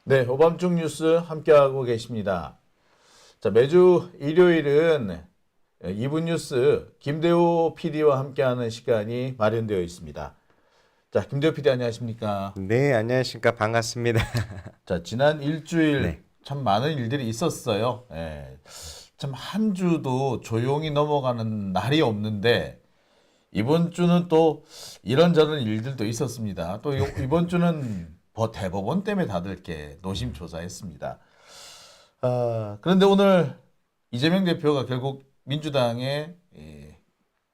네, 오밤중 뉴스 함께하고 계십니다. 자, 매주 일요일은 2분 뉴스 김대호 PD와 함께하는 시간이 마련되어 있습니다. 자, 김대호 PD 안녕하십니까? 네, 안녕하십니까. 반갑습니다. 자, 지난 일주일 네. 참 많은 일들이 있었어요. 예, 참 한 주도 조용히 넘어가는 날이 없는데 이번 주는 또 이런저런 일들도 있었습니다. 또 이번 주는 대법원 때문에 다들 이렇게 노심초사했습니다. 그런데 오늘 이재명 대표가 결국 민주당의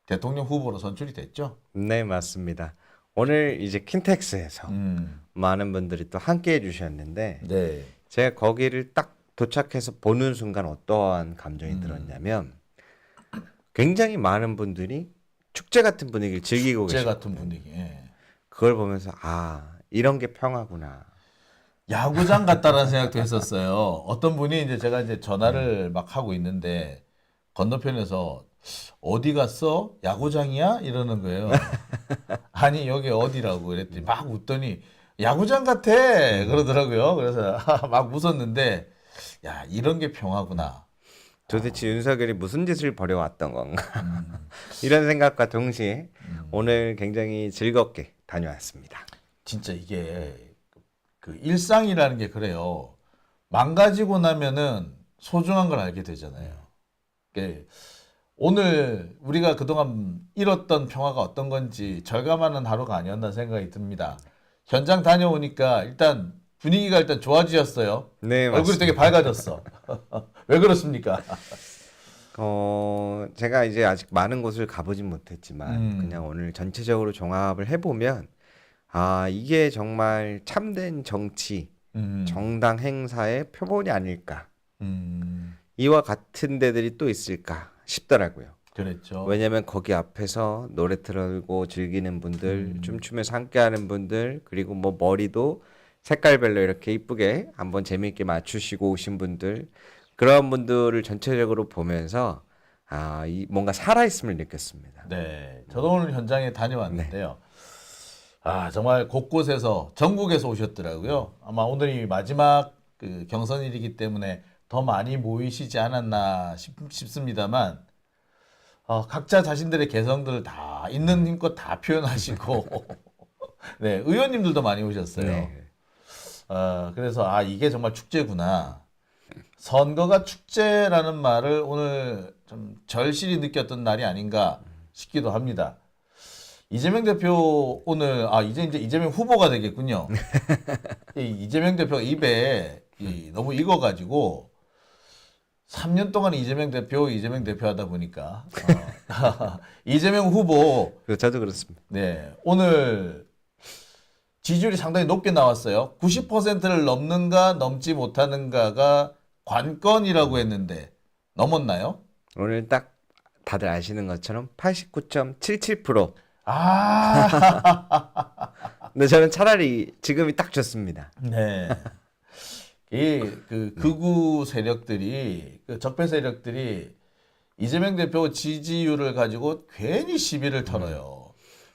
대통령 후보로 선출이 됐죠. 네, 맞습니다. 오늘 이제 킨텍스에서 음, 많은 분들이 또 함께 해주셨는데, 네. 제가 거기를 딱 도착해서 보는 순간 어떠한 감정이 들었냐면, 굉장히 많은 분들이 축제 같은 분위기를 즐기고 국제 같은 계셨거든요. 분위기. 예. 그걸 보면서, 이런 게 평화구나. 야구장 같다라는 생각도 했었어요. 어떤 분이 이제 제가 이제 전화를 막 하고 있는데 건너편에서 어디 갔어? 야구장이야? 이러는 거예요. 아니 여기 어디라고 그랬더니 막 웃더니 야구장 같아 그러더라고요. 그래서 막 웃었는데 야 이런 게 평화구나. 도대체 윤석열이 무슨 짓을 벌여왔던 건가. 이런 생각과 동시에 오늘 굉장히 즐겁게 다녀왔습니다. 진짜 이게 그 일상이라는 게 그래요. 망가지고 나면은 소중한 걸 알게 되잖아요. 그 오늘 우리가 그동안 잃었던 평화가 어떤 건지 절감하는 하루가 아니었나 생각이 듭니다. 현장 다녀오니까 일단 분위기가 일단 좋아지셨어요. 네, 얼굴이 되게 맞습니다. 밝아졌어. 왜 그렇습니까? 제가 이제 아직 많은 곳을 가보진 못했지만 그냥 오늘 전체적으로 종합을 해보면 이게 정말 참된 정치, 음, 정당 행사의 표본이 아닐까. 음, 이와 같은 데들이 또 있을까 싶더라고요. 그랬죠. 왜냐면 거기 앞에서 노래 틀고 즐기는 분들, 춤추면서 함께하는 분들, 그리고 뭐 머리도 색깔별로 이렇게 이쁘게 한번 재미있게 맞추시고 오신 분들, 그런 분들을 전체적으로 보면서 뭔가 살아있음을 느꼈습니다. 네, 저도 오늘 현장에 네. 다녀왔는데요. 정말 곳곳에서 전국에서 오셨더라고요. 아마 오늘이 마지막 그 경선일이기 때문에 더 많이 모이시지 않았나 싶습니다만 각자 자신들의 개성들을 다 있는 힘껏 다 표현하시고 네, 의원님들도 많이 오셨어요. 네. 그래서 이게 정말 축제구나. 선거가 축제라는 말을 오늘 좀 절실히 느꼈던 날이 아닌가 싶기도 합니다. 이재명 대표 오늘 이제 이재명 후보가 되겠군요. 이 이재명 대표가 입에 너무 익어가지고 3년 동안 이재명 대표 하다 보니까 이재명 후보 저도 그렇습니다. 네 오늘 지지율이 상당히 높게 나왔어요. 90%를 넘는가 넘지 못하는가가 관건이라고 했는데 넘었나요? 오늘 딱 다들 아시는 것처럼 89.77%. 아, 근데 저는 차라리 지금이 딱 좋습니다. 네. 그 극우 세력들이 그 적폐 세력들이 이재명 대표 지지율을 가지고 괜히 시비를 털어요.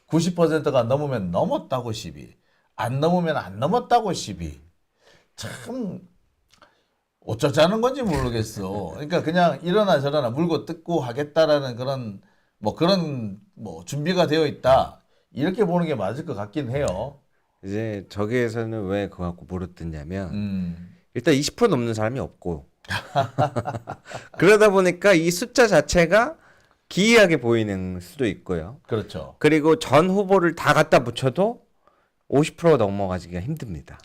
90%가 넘으면 넘었다고 시비, 안 넘으면 안 넘었다고 시비. 참 어쩌자는 건지 모르겠어. 그러니까 그냥 이러나 저러나 물고 뜯고 하겠다라는 그런 준비가 되어 있다. 이렇게 보는 게 맞을 것 같긴 해요. 이제 저기에서는 왜 그거 갖고 물어뜯냐면 음, 일단 20% 넘는 사람이 없고 그러다 보니까 이 숫자 자체가 기이하게 보이는 수도 있고요. 그렇죠. 그리고 전 후보를 다 갖다 붙여도 50%가 넘어가기가 힘듭니다.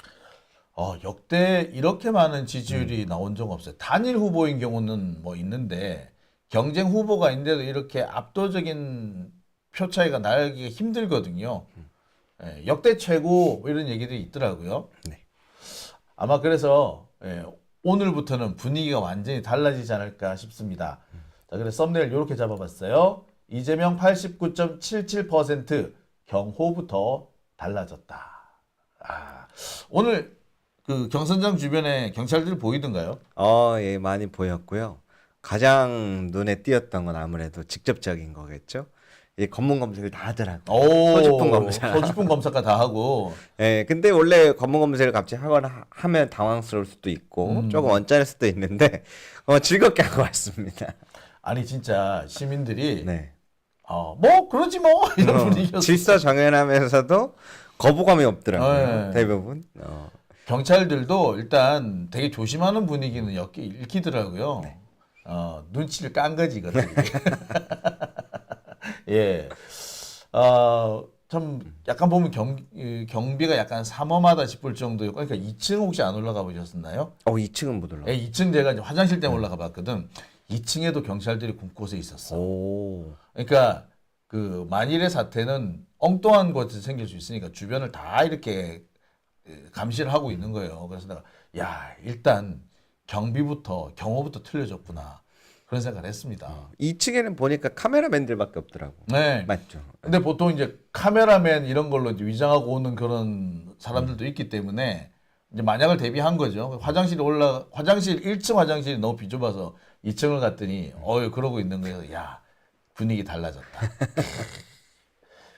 역대 이렇게 많은 지지율이 나온 적 없어요. 단일 후보인 경우는 뭐 있는데 경쟁 후보가 있는데도 이렇게 압도적인 표 차이가 나기가 힘들거든요. 역대 최고 뭐 이런 얘기들이 있더라고요. 네. 아마 그래서 오늘부터는 분위기가 완전히 달라지지 않을까 싶습니다. 자, 그래서 썸네일 이렇게 잡아봤어요. 이재명 89.77%, 경호부터 달라졌다. 오늘 그 경선장 주변에 경찰들 보이던가요? 예, 많이 보였고요. 가장 눈에 띄었던 건 아무래도 직접적인 거겠죠. 이제 검문 검색을 다 하더라고. 오, 소지품 검사. 소지품 검사가 다 하고. 예, 근데 원래 검문 검색을 갑자기 하거나 하면 당황스러울 수도 있고 조금 언짢을 수도 있는데 즐겁게 하고 왔습니다. 아니 진짜 시민들이 네. 뭐 그러지 뭐 이런 분위기였어. 질서 정연하면서도 거부감이 없더라고요. 네. 대부분. 경찰들도 일단 되게 조심하는 분위기는 읽히더라고요. 네. 눈치를 깐 거지 이것들이. 예. 참 약간 보면 경비가 약간 삼엄하다 싶을 정도였고, 그러니까 2층 혹시 안 올라가 보셨나요? 2층은 못 올라가. 예, 2층 제가 이제 화장실 때문에 올라가 봤거든. 2층에도 경찰들이 곳곳에 있었어. 오. 그러니까 그 만일의 사태는 엉뚱한 것이 생길 수 있으니까 주변을 다 이렇게 감시를 하고 있는 거예요. 그래서 내가 야 일단 경호부터 틀려졌구나 그런 생각을 했습니다. 2층에는 보니까 카메라맨들밖에 없더라고. 네. 맞죠? 근데 보통 이제 카메라맨 이런 걸로 이제 위장하고 오는 그런 사람들도 있기 때문에 이제 만약을 대비한 거죠. 화장실 1층 화장실이 너무 비좁아서 2층을 갔더니 그러고 있는 거예요. 야 분위기 달라졌다.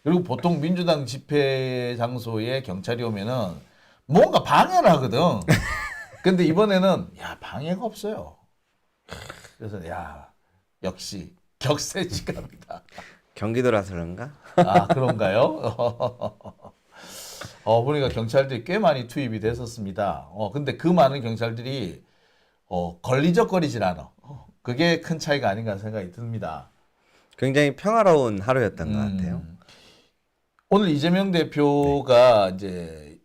그리고 보통 민주당 집회 장소에 경찰이 오면은 뭔가 방해를 하거든. 근데 이번에는 방해가 없어요. 그래서 역시 격세지감이다. 경기도라서 그런가? 그런가요? 보니까 경찰들이 꽤 많이 투입이 됐었습니다. 근데 그 많은 경찰들이 걸리적거리질 않아. 그게 큰 차이가 아닌가 생각이 듭니다. 굉장히 평화로운 하루였던 것 같아요. 오늘 이재명 대표가 이제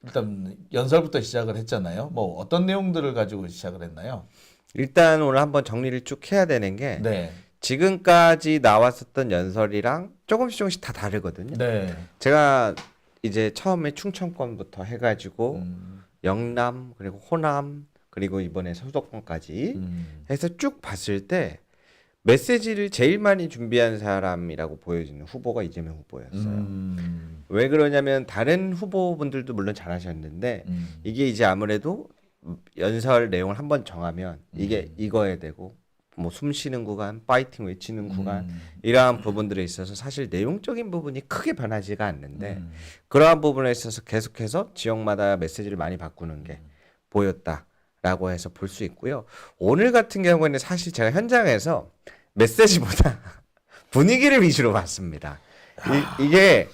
일단 연설부터 시작을 했잖아요. 뭐 어떤 내용들을 가지고 시작을 했나요? 일단 오늘 한번 정리를 쭉 해야 되는 게 네. 지금까지 나왔었던 연설이랑 조금씩 다 다르거든요. 네. 제가 이제 처음에 충청권부터 해가지고 음, 영남 그리고 호남 그리고 이번에 수도권까지 해서 쭉 봤을 때 메시지를 제일 많이 준비한 사람이라고 보여지는 후보가 이재명 후보였어요. 왜 그러냐면 다른 후보분들도 물론 잘하셨는데 이게 이제 아무래도 연설 내용을 한번 정하면 이게 이거에 되고 뭐 숨 쉬는 구간, 파이팅 외치는 구간 이러한 부분들에 있어서 사실 내용적인 부분이 크게 변하지가 않는데 그러한 부분에 있어서 계속해서 지역마다 메시지를 많이 바꾸는 게 보였다라고 해서 볼 수 있고요. 오늘 같은 경우에는 사실 제가 현장에서 메시지보다 분위기를 위주로 봤습니다. 이게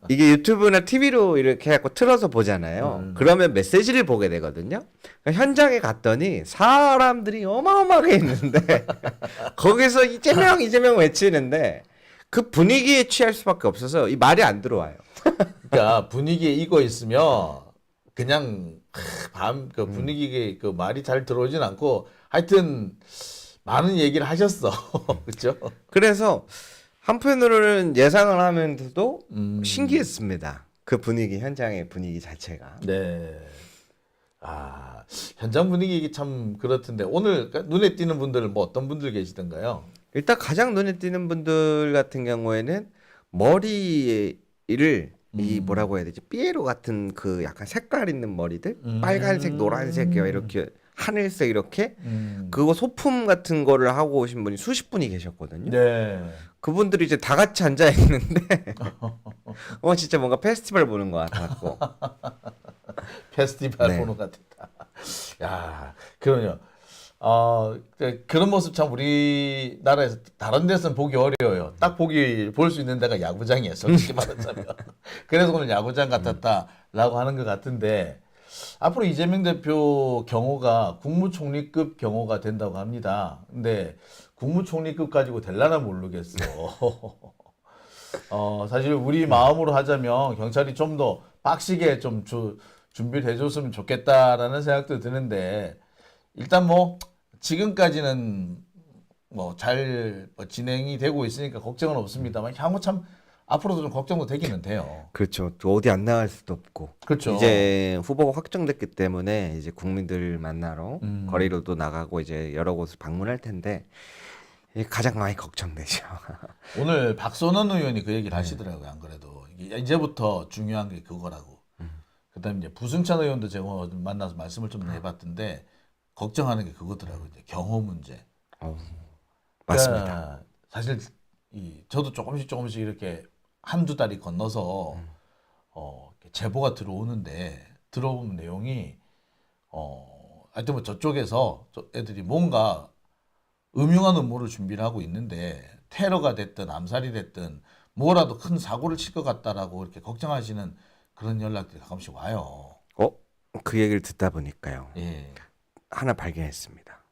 유튜브나 TV로 이렇게 해갖고 틀어서 보잖아요. 그러면 메시지를 보게 되거든요. 그러니까 현장에 갔더니 사람들이 어마어마하게 있는데 거기서 이재명 외치는데 그 분위기에 취할 수밖에 없어서 이 말이 안 들어와요. 그러니까 분위기에 익어 있으면 그냥 그 분위기에 그 말이 잘 들어오진 않고 하여튼 많은 얘기를 하셨어. 그렇죠? 그래서 한편으로는 예상을 하면서도 신기했습니다. 그 분위기, 현장의 분위기 자체가. 네. 현장 분위기 참 그렇던데 오늘 눈에 띄는 분들은 뭐 어떤 분들 계시던가요? 일단 가장 눈에 띄는 분들 같은 경우에는 머리를 이 뭐라고 해야 되지? 삐에로 같은 그 약간 색깔 있는 머리들, 빨간색, 노란색 이렇게 하늘색 이렇게 그거 소품 같은 거를 하고 오신 분이 수십 분이 계셨거든요. 네. 그분들이 이제 다 같이 앉아 있는데 진짜 뭔가 페스티벌 보는 것 같았고. 페스티벌 네. 보는 것 같았다. 야, 그럼요. 그런 모습 참 우리나라에서 다른 데서는 보기 어려워요. 딱 볼 수 있는 데가 야구장이에요. 솔직히 말하자면. 그래서 오늘 야구장 같았다라고 하는 것 같은데 앞으로 이재명 대표 경호가 국무총리급 경호가 된다고 합니다. 근데 국무총리급 가지고 될라나 모르겠어. 사실 우리 마음으로 하자면 경찰이 좀 더 빡시게 좀 준비를 해줬으면 좋겠다라는 생각도 드는데 일단 뭐 지금까지는 뭐 잘 진행이 되고 있으니까 걱정은 없습니다만 향후 참 앞으로도 좀 걱정도 되기는 돼요. 그렇죠. 또 어디 안 나갈 수도 없고. 그렇죠. 이제 후보가 확정됐기 때문에 이제 국민들 만나러 거리로도 나가고 이제 여러 곳을 방문할 텐데 이게 가장 많이 걱정되죠. 오늘 박선원 의원이 그 얘기를 하시더라고요. 안 그래도 이제부터 중요한 게 그거라고. 그다음에 이제 부승찬 의원도 제가 만나서 말씀을 좀 해봤던데 걱정하는 게 그거더라고요. 이제 경호 문제. 맞습니다. 그러니까 사실 저도 조금씩 이렇게 한두 달이 건너서 이렇게 제보가 들어오는데 들어보면 내용이 하여튼 뭐 저쪽에서 애들이 뭔가 음흉한 음모를 준비를 하고 있는데 테러가 됐든 암살이 됐든 뭐라도 큰 사고를 칠 것 같다라고 이렇게 걱정하시는 그런 연락들이 가끔씩 와요. 그 얘기를 듣다 보니까요. 예. 하나 발견했습니다.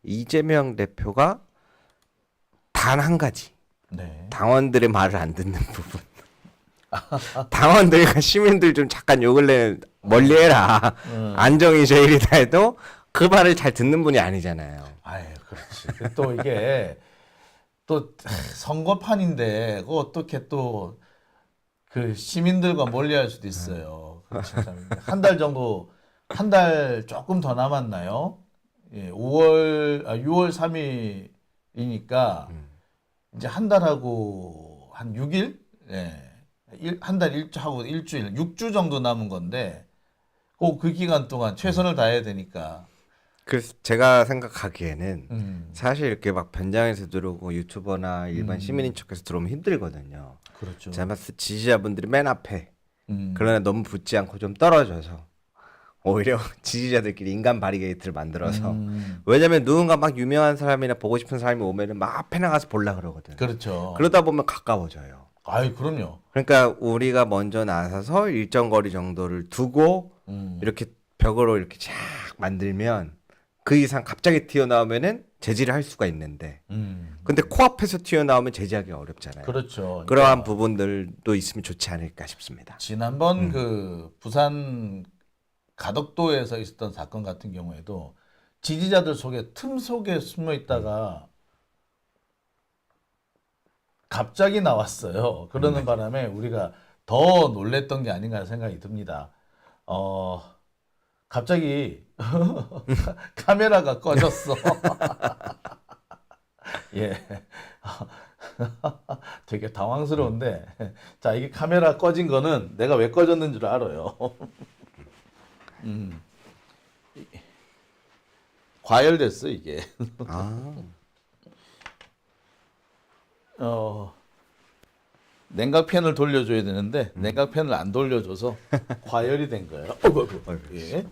이재명 대표가 단 한 가지 네. 당원들의 말을 안 듣는 부분. 당원들과 시민들 좀 잠깐 욕을 내 멀리해라. 안정이 제일이다 해도 그 말을 잘 듣는 분이 아니잖아요. 아유, 그렇지. 또 이게 또 선거판인데 그 어떻게 또 그 시민들과 멀리할 수도 있어요. 한 달 정도, 한 달 조금 더 남았나요? 예, 6월 3일이니까 이제 한 달하고 한 6일, 예, 한 달 하고 일주일, 6주 정도 남은 건데 그 기간 동안 최선을 다해야 되니까. 그래서 제가 생각하기에는 사실 이렇게 막 변장해서 들어오고 유튜버나 일반 시민인 척해서 들어오면 힘들거든요. 그렇죠. 제가 봤을 때 지지자분들이 맨 앞에 음. 그러나 너무 붙지 않고 좀 떨어져서 오히려 지지자들끼리 인간 바리게이트를 만들어서 왜냐면 누군가 막 유명한 사람이나 보고 싶은 사람이 오면은 막 앞에 나가서 보려 그러거든. 그렇죠. 그러다 보면 가까워져요. 아이, 그럼요. 그러니까 우리가 먼저 나서서 일정 거리 정도를 두고 이렇게 벽으로 이렇게 쫙 만들면 그 이상 갑자기 튀어나오면은 제지를 할 수가 있는데 근데 코앞에서 튀어나오면 제지하기 어렵잖아요. 그렇죠. 그러한 부분들도 있으면 좋지 않을까 싶습니다. 지난번 그 부산 가덕도에서 있었던 사건 같은 경우에도 지지자들 속에 틈 속에 숨어 있다가 갑자기 나왔어요. 그러는 바람에 우리가 더 놀랬던 게 아닌가 생각이 듭니다. 갑자기 카메라가 꺼졌어. 예. 되게 당황스러운데, 자, 이게 카메라 꺼진 거는 내가 왜 꺼졌는 줄 알아요. 과열됐어, 이게. 냉각팬을 돌려줘야 되는데 냉각팬을 안 돌려줘서 과열이 된 거예요. 예.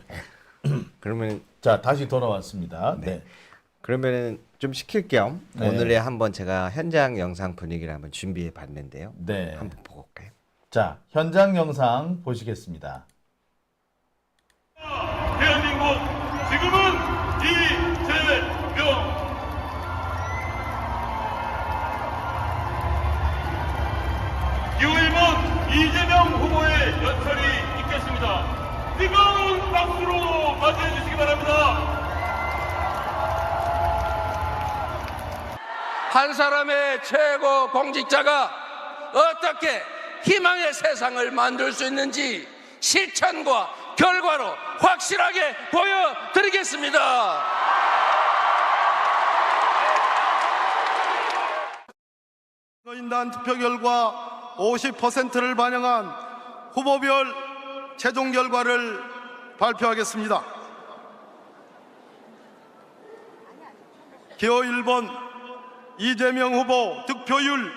그러면 자, 다시 돌아왔습니다. 네. 그러면은 좀 시킬 겸 네. 오늘의 한번 제가 현장 영상 분위기를 한번 준비해 봤는데요. 네. 한번 보고 올까요? 자, 현장 영상 보시겠습니다. 대한민국 지금은 이재명 기호일번 이재명 후보의 연설이 있겠습니다. 뜨거운 박수로 맞이해 주시기 바랍니다. 한 사람의 최고 공직자가 어떻게 희망의 세상을 만들 수 있는지 실천과 결과로 확실하게 보여드리겠습니다. 인단 투표 결과 50%를 반영한 후보별 최종 결과를 발표하겠습니다. 기호 1번 이재명 후보 득표율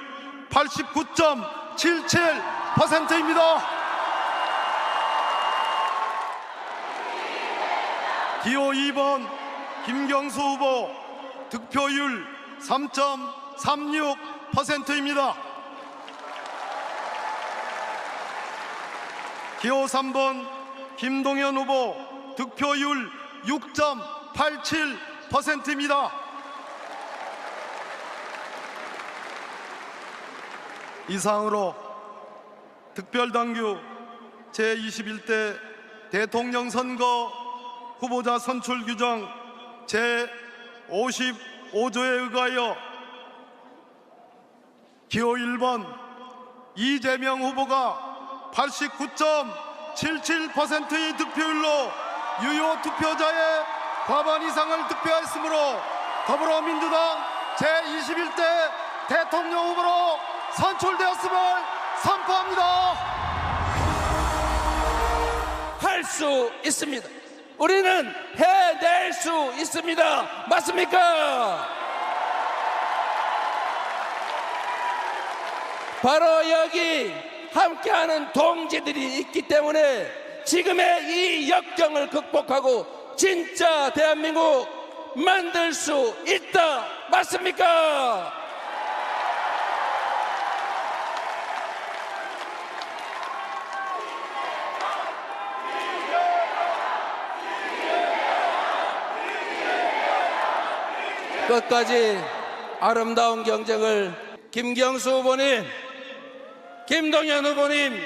89.77%입니다. 기호 2번 김경수 후보 득표율 3.36%입니다. 기호 3번 김동연 후보 득표율 6.87%입니다. 이상으로 특별당규 제21대 대통령 선거 후보자 선출 규정 제55조에 의하여 기호 1번 이재명 후보가 89.77%의 득표율로 유효 투표자의 과반 이상을 득표했으므로 더불어민주당 제21대 대통령 후보로 선출되었음을 선포합니다. 할 수 있습니다. 우리는 해낼 수 있습니다. 맞습니까? 바로 여기 함께하는 동지들이 있기 때문에 지금의 이 역경을 극복하고 진짜 대한민국 만들 수 있다. 맞습니까? 끝까지 아름다운 경쟁을 김경수 후보님, 김동연 후보님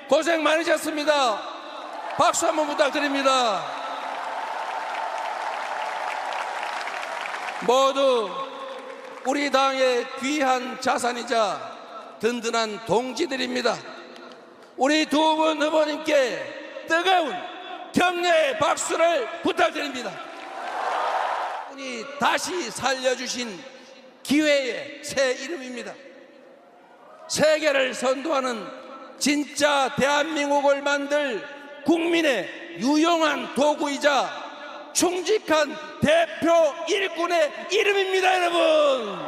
고생 많으셨습니다. 박수 한번 부탁드립니다. 모두 우리 당의 귀한 자산이자 든든한 동지들입니다. 우리 두 분 후보님께 뜨거운 격려의 박수를 부탁드립니다. 분이 다시 살려주신 기회의 새 이름입니다. 세계를 선도하는 진짜 대한민국을 만들 국민의 유용한 도구이자 충직한 대표 일꾼의 이름입니다, 여러분.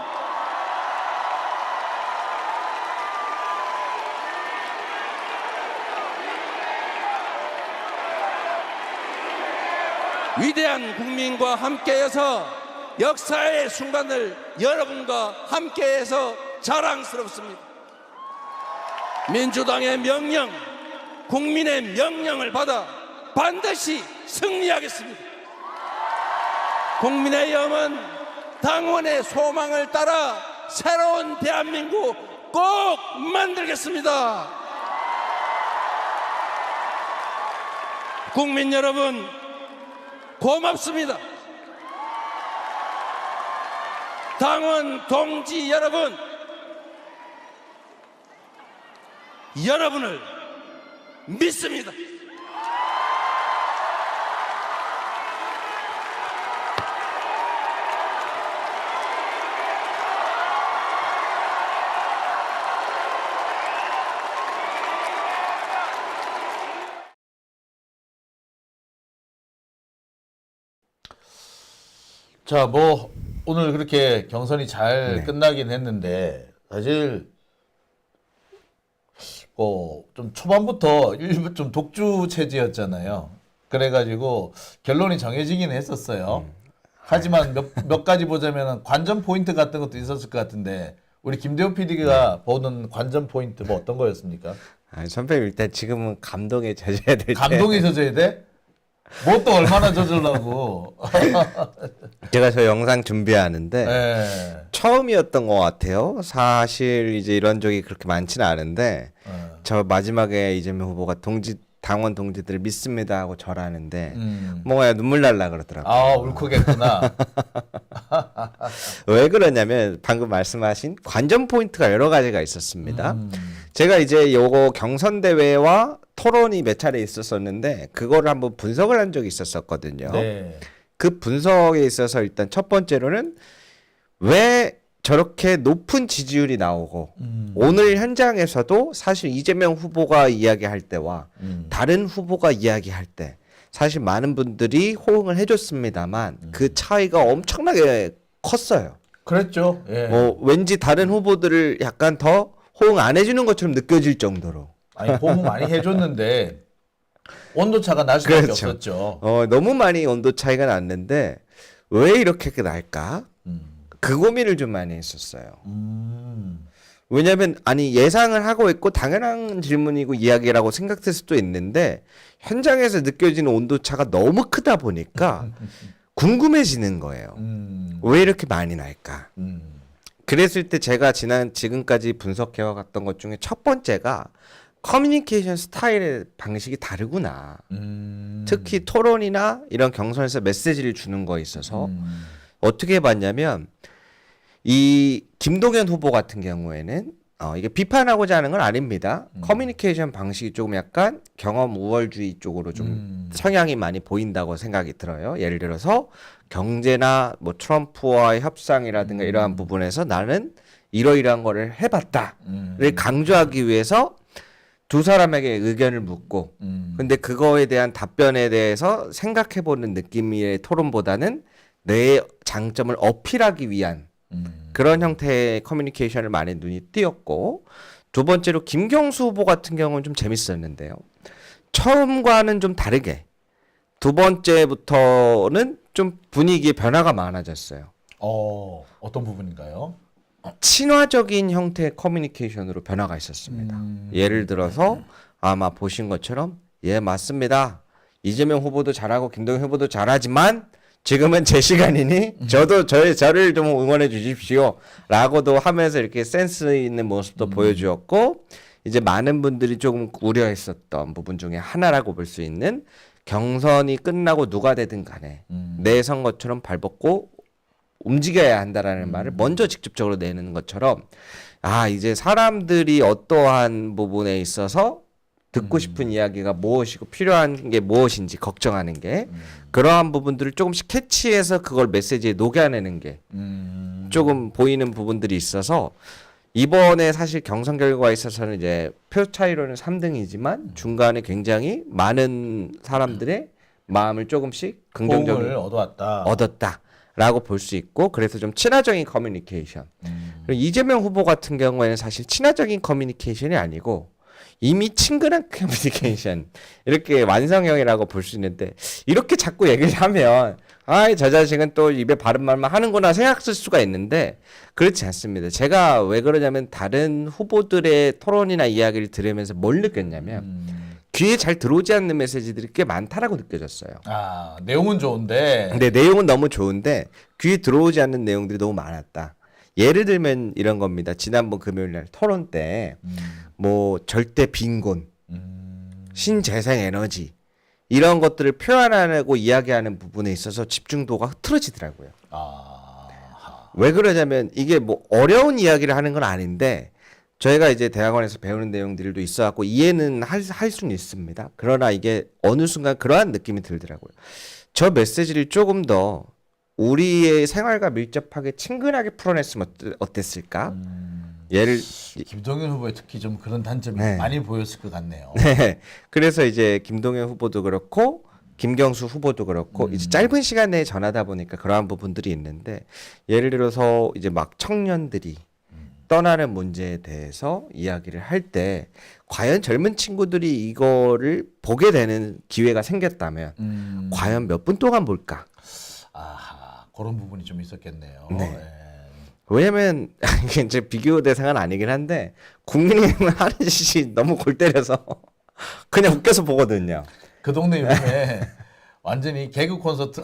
위대한 국민과 함께해서 역사의 순간을 여러분과 함께해서 자랑스럽습니다. 민주당의 명령, 국민의 명령을 받아 반드시 승리하겠습니다. 국민의힘은 당원의 소망을 따라 새로운 대한민국 꼭 만들겠습니다. 국민 여러분, 고맙습니다. 당원 동지 여러분, 여러분을 믿습니다. 자, 뭐 오늘 그렇게 경선이 잘 끝나긴 했는데 사실 좀 초반부터 일부 좀 독주 체제였잖아요. 그래가지고 결론이 정해지긴 했었어요. 하지만 몇 가지 보자면 관전 포인트 같은 것도 있었을 것 같은데 우리 김대호 PD가 보는 관전 포인트 뭐 어떤 거였습니까? 선배님 일단 지금은 감동에 젖어야 될 때. 감동이 젖어야 돼? 뭐 또 얼마나 젖으려고? 제가 저 영상 준비하는데 네. 처음이었던 것 같아요. 사실 이제 이런 적이 그렇게 많지는 않은데 저 마지막에 이재명 후보가 당원 동지들을 믿습니다 하고 절하는데 뭔가 눈물 날라 그러더라고요. 아, 울컥했구나. 왜 그러냐면 방금 말씀하신 관전 포인트가 여러 가지가 있었습니다. 제가 이제 요거 경선 대회와 토론이 몇 차례 있었었는데 그거를 한번 분석을 한 적이 있었었거든요. 네. 그 분석에 있어서 일단 첫 번째로는 왜 저렇게 높은 지지율이 나오고 오늘 현장에서도 사실 이재명 후보가 이야기할 때와 다른 후보가 이야기할 때 사실 많은 분들이 호응을 해줬습니다만 그 차이가 엄청나게 컸어요. 그랬죠. 예. 왠지 다른 후보들을 약간 더 호응 안 해주는 것처럼 느껴질 정도로. 아니, 호응 많이 해줬는데 온도차가 날 수밖에 그렇죠. 없었죠. 너무 많이 온도 차이가 났는데 왜 이렇게 날까? 그 고민을 좀 많이 했었어요. 왜냐하면 아니 예상을 하고 있고 당연한 질문이고 이야기라고 생각될 수도 있는데 현장에서 느껴지는 온도 차가 너무 크다 보니까 궁금해지는 거예요. 왜 이렇게 많이 날까? 그랬을 때 제가 지금까지 분석해 왔던 것 중에 첫 번째가 커뮤니케이션 스타일의 방식이 다르구나. 특히 토론이나 이런 경선에서 메시지를 주는 거에 있어서 어떻게 봤냐면 이 김동연 후보 같은 경우에는 이게 비판하고자 하는 건 아닙니다. 커뮤니케이션 방식이 조금 약간 경험 우월주의 쪽으로 좀 성향이 많이 보인다고 생각이 들어요. 예를 들어서 경제나 뭐 트럼프와의 협상이라든가 이러한 부분에서 나는 이러이러한 거를 해봤다를 강조하기 위해서 두 사람에게 의견을 묻고 근데 그거에 대한 답변에 대해서 생각해보는 느낌의 토론보다는 내 장점을 어필하기 위한 그런 형태의 커뮤니케이션을 많이 눈이 띄었고 두 번째로 김경수 후보 같은 경우는 좀 재밌었는데요. 처음과는 좀 다르게 두 번째부터는 좀 분위기의 변화가 많아졌어요. 어떤 부분인가요? 친화적인 형태의 커뮤니케이션으로 변화가 있었습니다. 예를 들어서 아마 보신 것처럼 예 맞습니다. 이재명 후보도 잘하고 김동연 후보도 잘하지만 지금은 제 시간이니 저를 좀 응원해 주십시오 라고도 하면서 이렇게 센스 있는 모습도 보여주었고 이제 많은 분들이 조금 우려했었던 부분 중에 하나라고 볼 수 있는 경선이 끝나고 누가 되든 간에 내 선거처럼 발벗고 움직여야 한다라는 말을 먼저 직접적으로 내는 것처럼 이제 사람들이 어떠한 부분에 있어서 듣고 싶은 이야기가 무엇이고 필요한 게 무엇인지 걱정하는 게 그러한 부분들을 조금씩 캐치해서 그걸 메시지에 녹여내는 게 조금 보이는 부분들이 있어서 이번에 사실 경선 결과에 있어서는 이제 표 차이로는 3등이지만 중간에 굉장히 많은 사람들의 마음을 조금씩 긍정적으로 얻었다라고 볼 수 있고 그래서 좀 친화적인 커뮤니케이션. 그리고 이재명 후보 같은 경우에는 사실 친화적인 커뮤니케이션이 아니고 이미 친근한 커뮤니케이션 이렇게 완성형이라고 볼 수 있는데 이렇게 자꾸 얘기를 하면 저 자식은 또 입에 바른 말만 하는구나 생각할 수가 있는데 그렇지 않습니다. 제가 왜 그러냐면 다른 후보들의 토론이나 이야기를 들으면서 뭘 느꼈냐면 귀에 잘 들어오지 않는 메시지들이 꽤 많다라고 느껴졌어요. 내용은 좋은데. 근데 내용은 너무 좋은데 귀에 들어오지 않는 내용들이 너무 많았다. 예를 들면 이런 겁니다. 지난번 금요일 날 토론 때 뭐 절대 빈곤, 신재생 에너지 이런 것들을 표현하고 이야기하는 부분에 있어서 집중도가 흐트러지더라고요. 왜 그러냐면 이게 뭐 어려운 이야기를 하는 건 아닌데 저희가 이제 대학원에서 배우는 내용들도 있어갖고 이해는 할 수는 있습니다. 그러나 이게 어느 순간 그러한 느낌이 들더라고요. 저 메시지를 조금 더 우리의 생활과 밀접하게 친근하게 풀어냈으면 어땠을까? 김동연 후보에 특히 좀 그런 단점이 많이 보였을 것 같네요. 네. 그래서 이제 김동연 후보도 그렇고 김경수 후보도 그렇고 이제 짧은 시간 내에 전하다 보니까 그러한 부분들이 있는데 예를 들어서 이제 막 청년들이 떠나는 문제에 대해서 이야기를 할 때 과연 젊은 친구들이 이거를 보게 되는 기회가 생겼다면 과연 몇 분 동안 볼까? 그런 부분이 좀 있었겠네요. 네. 왜냐면 이게 이제 비교 대상은 아니긴 한데 국민의힘은 하는 짓이 너무 골 때려서 그냥 웃겨서 보거든요. 그 동네 요즘에 완전히 개그 콘서트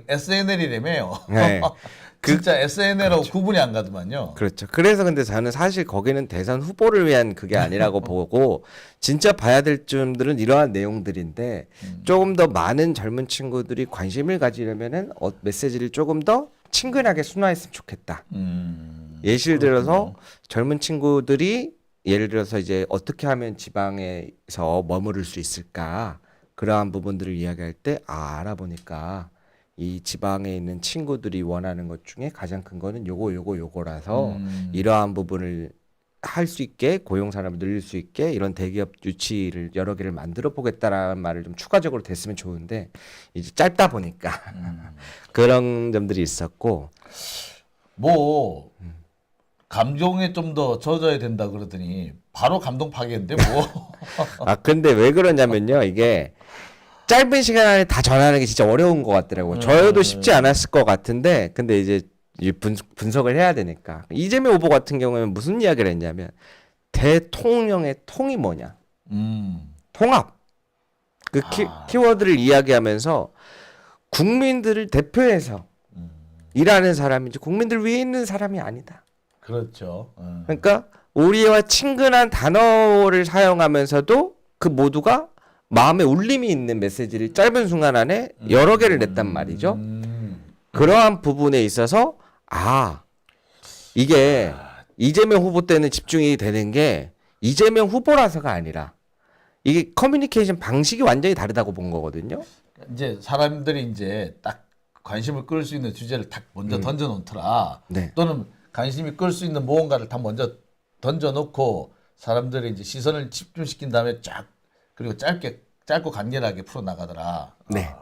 SNL이라며요. 네. 진짜 SNL하고 그렇죠. 구분이 안 가더만요. 그렇죠. 그래서 근데 저는 사실 거기는 대선 후보를 위한 그게 아니라고 보고 진짜 봐야 될 점들은 이러한 내용들인데 조금 더 많은 젊은 친구들이 관심을 가지려면은 메시지를 조금 더 친근하게 순화했으면 좋겠다. 예를 들어서 젊은 친구들이 예를 들어서 이제 어떻게 하면 지방에서 머무를 수 있을까 그러한 부분들을 이야기할 때 알아보니까 이 지방에 있는 친구들이 원하는 것 중에 가장 큰 거는 요거라서 이러한 부분을 할 수 있게 고용 산업을 늘릴 수 있게 이런 대기업 유치를 여러 개를 만들어 보겠다라는 말을 좀 추가적으로 됐으면 좋은데 이제 짧다 보니까 그런 점들이 있었고 뭐 감정에 좀 더 젖어야 된다 그러더니 바로 감동 파괴인데 뭐. 근데 왜 그러냐면요 이게 짧은 시간 안에 다 전하는 게 진짜 어려운 것 같더라고요. 저도 쉽지 않았을 것 같은데 근데 이제 분석을 해야 되니까 이재명 후보 같은 경우에는 무슨 이야기를 했냐면 대통령의 통이 뭐냐 통합 그 키워드를 이야기하면서 국민들을 대표해서 일하는 사람이지 국민들 위에 있는 사람이 아니다. 그렇죠. 그러니까 우리와 친근한 단어를 사용하면서도 그 모두가 마음에 울림이 있는 메시지를 짧은 순간 안에 여러 개를 냈단 말이죠. 그러한 부분에 있어서 이게 이재명 후보 때는 집중이 되는 게 이재명 후보라서가 아니라 이게 커뮤니케이션 방식이 완전히 다르다고 본 거거든요. 이제 사람들이 이제 딱 관심을 끌 수 있는 주제를 딱 먼저 던져 놓더라. 네. 또는 관심이 끌 수 있는 무언가를 다 먼저 던져 놓고 사람들의 이제 시선을 집중시킨 다음에 그리고 짧고 간결하게 풀어 나가더라. 네.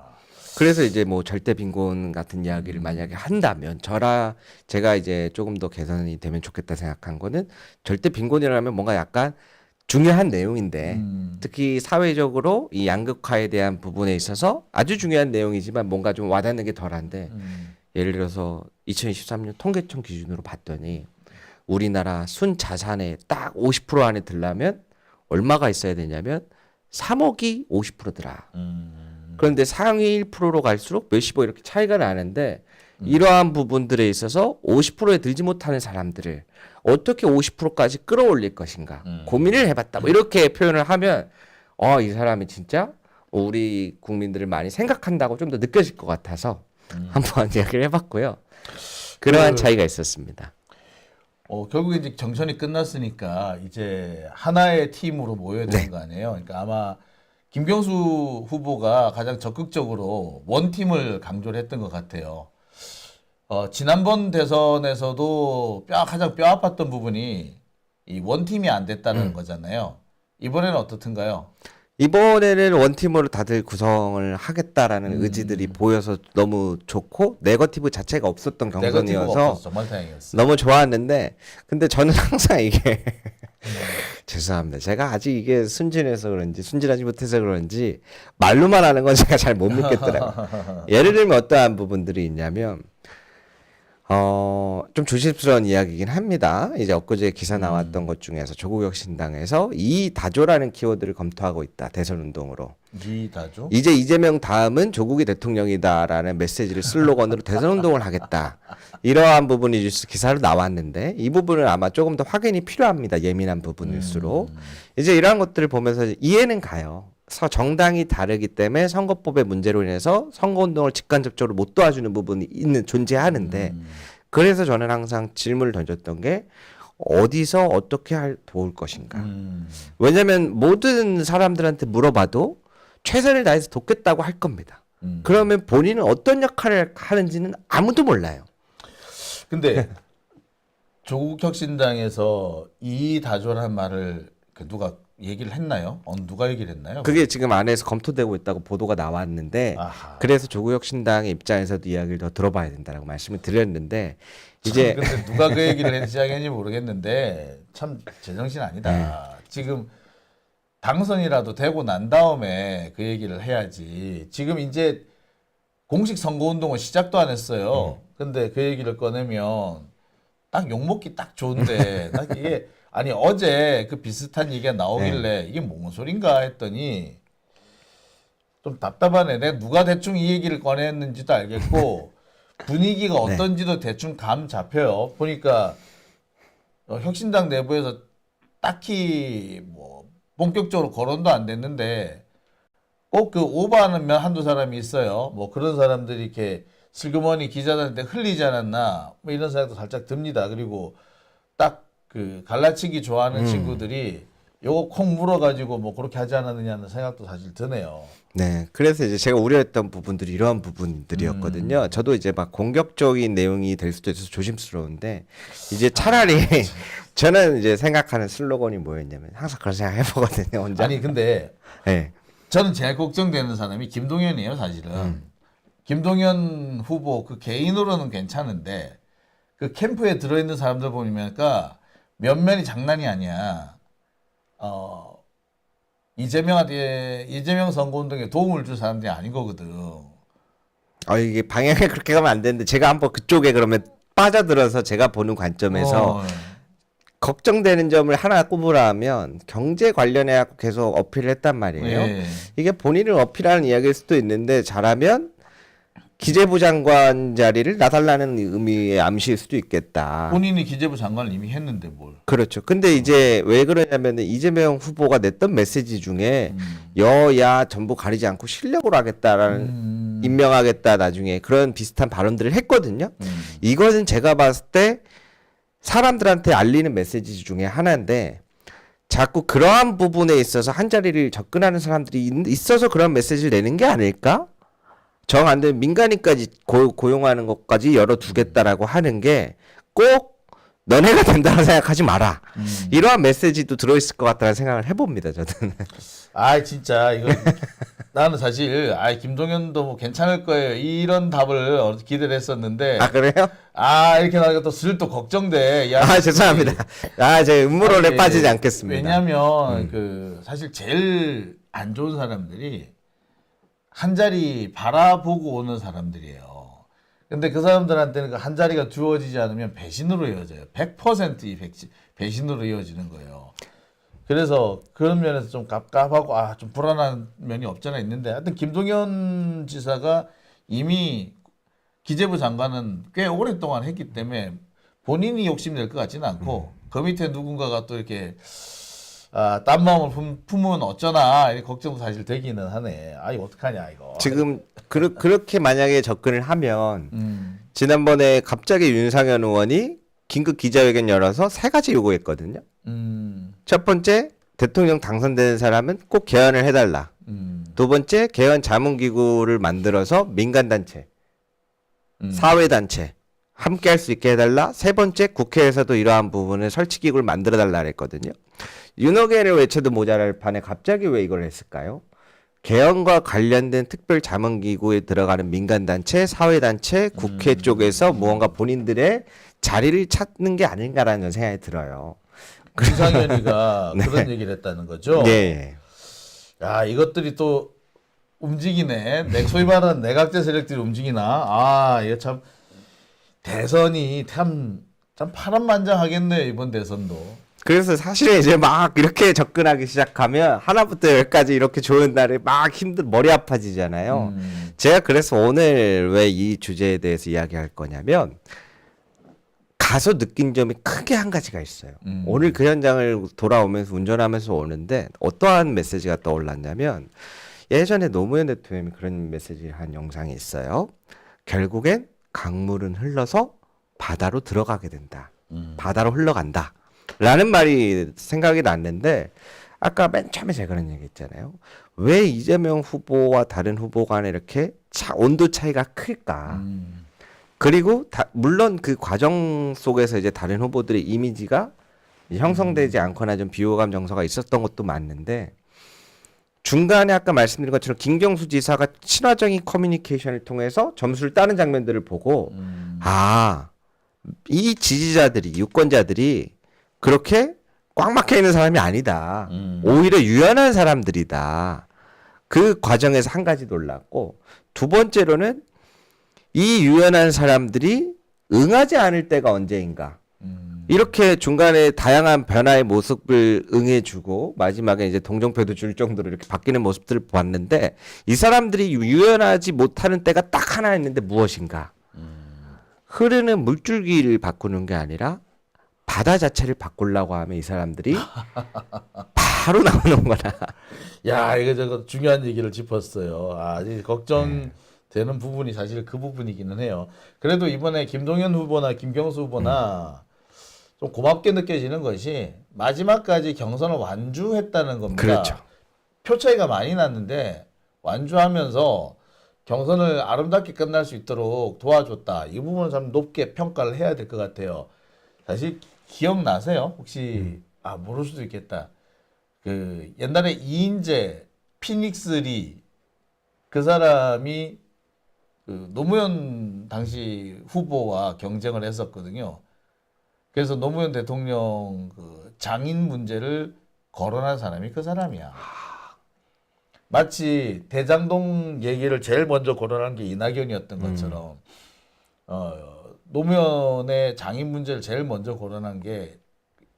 그래서 이제 뭐 절대 빈곤 같은 이야기를 만약에 한다면 제가 이제 조금 더 개선이 되면 좋겠다 생각한 거는 절대 빈곤이라면 뭔가 약간 중요한 내용인데 특히 사회적으로 이 양극화에 대한 부분에 있어서 아주 중요한 내용이지만 뭔가 좀 와닿는 게 덜한데 예를 들어서 2023년 통계청 기준으로 봤더니 우리나라 순자산의 딱 50% 안에 들려면 얼마가 있어야 되냐면 3억이 50%더라. 그런데 상위 1%로 갈수록 몇십억 이렇게 차이가 나는데 이러한 부분들에 있어서 50%에 들지 못하는 사람들을 어떻게 50%까지 끌어올릴 것인가 고민을 해봤다. 뭐 이렇게 표현을 하면 이 사람이 진짜 우리 국민들을 많이 생각한다고 좀 더 느껴질 것 같아서 한번 이야기를 해봤고요. 그러한 차이가 있었습니다. 결국에 이제 경선이 끝났으니까 이제 하나의 팀으로 모여야 되는 거 아니에요. 그러니까 아마 김경수 후보가 가장 적극적으로 원팀을 강조를 했던 것 같아요. 지난번 대선에서도 가장 뼈 아팠던 부분이 이 원팀이 안 됐다는 거잖아요. 이번에는 어떻든가요? 이번에는 원팀으로 다들 구성을 하겠다라는 의지들이 보여서 너무 좋고 네거티브 자체가 없었던 경선이어서 없었어. 정말 다행이었어. 너무 좋았는데 근데 저는 항상 이게 죄송합니다. 제가 아직 이게 순진하지 못해서 그런지 말로만 하는 건 제가 잘 못 믿겠더라고요. 예를 들면 어떠한 부분들이 있냐면 좀 조심스러운 이야기이긴 합니다. 이제 엊그제 기사 나왔던 것 중에서 조국혁신당에서 이다조라는 키워드를 검토하고 있다. 대선 운동으로. 이다조? 이제 이재명 다음은 조국이 대통령이다라는 메시지를 슬로건으로 대선 운동을 하겠다. 이러한 부분이 기사로 나왔는데 이 부분은 아마 조금 더 확인이 필요합니다. 예민한 부분일수록. 이제 이러한 것들을 보면서 이해는 가요. 정당이 다르기 때문에 선거법의 문제로 인해서 선거운동을 직간접적으로 못 도와주는 부분이 존재하는데 그래서 저는 항상 질문을 던졌던 게 어디서 어떻게 도울 것인가. 왜냐하면 모든 사람들한테 물어봐도 최선을 다해서 돕겠다고 할 겁니다. 그러면 본인은 어떤 역할을 하는지는 아무도 몰라요. 근데 조국혁신당에서 이다조라는 말을 누가 얘기를 했나요? 누가 얘기를 했나요? 그게 지금 안에서 검토되고 있다고 보도가 나왔는데 아하. 그래서 조국혁신당의 입장에서도 이야기를 더 들어봐야 된다라고 말씀을 드렸는데 이제 근데 누가 그 얘기를 했는지 모르겠는데 참 제정신 아니다. 지금 당선이라도 되고 난 다음에 그 얘기를 해야지. 지금 이제 공식 선거운동은 시작도 안 했어요. 근데 그 얘기를 꺼내면 딱 욕먹기 딱 좋은데 딱 이게 아니 어제 그 비슷한 얘기가 나오길래 이게 뭔 소린가 했더니 좀 답답하네. 내가 누가 대충 이 얘기를 꺼냈는지도 알겠고 분위기가 어떤지도 대충 감 잡혀요. 보니까 혁신당 내부에서 딱히 뭐 본격적으로 거론도 안 됐는데 꼭 그 오버하는 면 한두 사람이 있어요. 뭐 그런 사람들이 이렇게 슬그머니 기자들한테 흘리지 않았나 뭐 이런 생각도 살짝 듭니다. 그리고 딱 그 갈라치기 좋아하는 친구들이 요거 콩 물어가지고 뭐 그렇게 하지 않았느냐는 생각도 사실 드네요. 네, 그래서 이제 제가 우려했던 부분들이 이러한 부분들이었거든요. 저도 이제 막 공격적인 내용이 될 수도 있어서 조심스러운데 이제 차라리 저는 이제 생각하는 슬로건이 뭐였냐면 항상 그런 생각 해보거든요. 혼자. 아니 근데 네. 저는 제일 걱정되는 사람이 김동연이에요, 사실은. 김동연 후보 그 개인으로는 괜찮은데 그 캠프에 들어있는 사람들 보니까 면면이 장난이 아니야. 이재명 선거운동에 도움을 줄 사람들이 아닌 거거든. 이게 방향을 그렇게 가면 안 되는데 제가 한번 그쪽에 그러면 빠져들어서 제가 보는 관점에서 걱정되는 점을 하나 꼽으라면 경제 관련해 갖고 계속 어필을 했단 말이에요. 네. 이게 본인을 어필하는 이야기일 수도 있는데 잘하면 기재부 장관 자리를 놔달라는 의미의 암시일 수도 있겠다. 본인이 기재부 장관을 이미 했는데 뭘. 그렇죠. 근데 이제 왜 그러냐면 이재명 후보가 냈던 메시지 중에 여야 전부 가리지 않고 실력으로 하겠다라는 임명하겠다 나중에 그런 비슷한 발언들을 했거든요. 이것은 제가 봤을 때 사람들한테 알리는 메시지 중에 하나인데 자꾸 그러한 부분에 있어서 한 자리를 접근하는 사람들이 있어서 그런 메시지를 내는 게 아닐까? 정 안 되면 민간인까지 고용하는 것까지 열어두겠다라고 하는 게 꼭 너네가 된다고 생각하지 마라. 이러한 메시지도 들어있을 것 같다는 생각을 해봅니다. 저는. 아 진짜 이거 나는 사실 김동연도 뭐 괜찮을 거예요 이런 답을 기대를 했었는데 아 그래요? 이렇게 나니까 또 슬 또 걱정돼. 야, 아 죄송합니다. 제 음모론에 아니, 빠지지 않겠습니다. 왜냐하면 그 사실 제일 안 좋은 사람들이 한 자리 바라보고 오는 사람들이에요. 근데 그 사람들한테는 그 한 자리가 주어지지 않으면 배신으로 이어져요. 100%이 배신으로 이어지는 거예요. 그래서 그런 면에서 좀 갑갑하고 좀 불안한 면이 없잖아 있는데 하여튼 김동연 지사가 이미 기재부 장관은 꽤 오랫동안 했기 때문에 본인이 욕심낼 것 같지는 않고 그 밑에 누군가가 또 이렇게 딴 마음을 품으면 어쩌나 이렇게 걱정도 사실 되기는 하네. 이거 어떡하냐 이거. 지금 그렇게 만약에 접근을 하면 지난번에 갑자기 윤상현 의원이 긴급 기자회견 열어서 3가지 요구했거든요. 첫 번째, 대통령 당선되는 사람은 꼭 개헌을 해달라. 두 번째, 개헌 자문기구를 만들어서 민간단체, 사회단체 함께 할 수 있게 해달라. 세 번째, 국회에서도 이러한 부분을 설치기구를 만들어달라 그랬거든요. 윤호개를 외쳐도 모자랄 판에 갑자기 왜 이걸 했을까요? 개헌과 관련된 특별 자문기구에 들어가는 민간단체, 사회단체, 국회 쪽에서 무언가 본인들의 자리를 찾는 게 아닌가라는 생각이 들어요. 윤상현이가 네. 그런 얘기를 했다는 거죠. 네. 야 이것들이 또 움직이네. 소위 말하는 내각제 세력들이 움직이나. 이거 참 대선이 참 파란만장하겠네요 이번 대선도. 그래서 사실은 이제 막 이렇게 접근하기 시작하면 하나부터 열까지 이렇게 좋은 날에 막 머리 아파지잖아요. 제가 그래서 오늘 왜 이 주제에 대해서 이야기할 거냐면 가서 느낀 점이 크게 한 가지가 있어요. 오늘 그 현장을 돌아오면서 운전하면서 오는데 어떠한 메시지가 떠올랐냐면 예전에 노무현 대통령이 그런 메시지를 한 영상이 있어요. 결국엔 강물은 흘러서 바다로 들어가게 된다. 바다로 흘러간다. 라는 말이 생각이 났는데 아까 맨 처음에 제가 그런 얘기 했잖아요. 왜 이재명 후보와 다른 후보 간에 이렇게 온도 차이가 클까? 그리고 물론 그 과정 속에서 이제 다른 후보들의 이미지가 형성되지 않거나 좀 비호감 정서가 있었던 것도 맞는데 중간에 아까 말씀드린 것처럼 김경수 지사가 친화적인 커뮤니케이션을 통해서 점수를 따는 장면들을 보고 이 지지자들이 유권자들이 그렇게 꽉 막혀 있는 사람이 아니다. 오히려 유연한 사람들이다. 그 과정에서 한 가지 놀랐고 두 번째로는 이 유연한 사람들이 응하지 않을 때가 언제인가. 이렇게 중간에 다양한 변화의 모습을 응해주고 마지막에 이제 동정표도 줄 정도로 이렇게 바뀌는 모습들을 봤는데 이 사람들이 유연하지 못하는 때가 딱 하나 있는데 무엇인가. 흐르는 물줄기를 바꾸는 게 아니라 바다 자체를 바꾸려고 하면 이 사람들이 바로 나오는 거나. 야 이거 저거 중요한 얘기를 짚었어요. 이제 걱정되는 부분이 사실 그 부분이기는 해요. 그래도 이번에 김동연 후보나 김경수 후보나 좀 고맙게 느껴지는 것이 마지막까지 경선을 완주했다는 겁니다. 그렇죠. 표 차이가 많이 났는데 완주하면서 경선을 아름답게 끝날 수 있도록 도와줬다. 이 부분은 참 높게 평가를 해야 될 것 같아요. 사실 기억나세요? 혹시 모를 수도 있겠다. 그 옛날에 이인재, 피닉스 리 그 사람이 그 노무현 당시 후보와 경쟁을 했었거든요. 그래서 노무현 대통령 그 장인 문제를 거론한 사람이 그 사람이야. 마치 대장동 얘기를 제일 먼저 거론한 게 이낙연이었던 것처럼 노무현의 장인 문제를 제일 먼저 거론한 게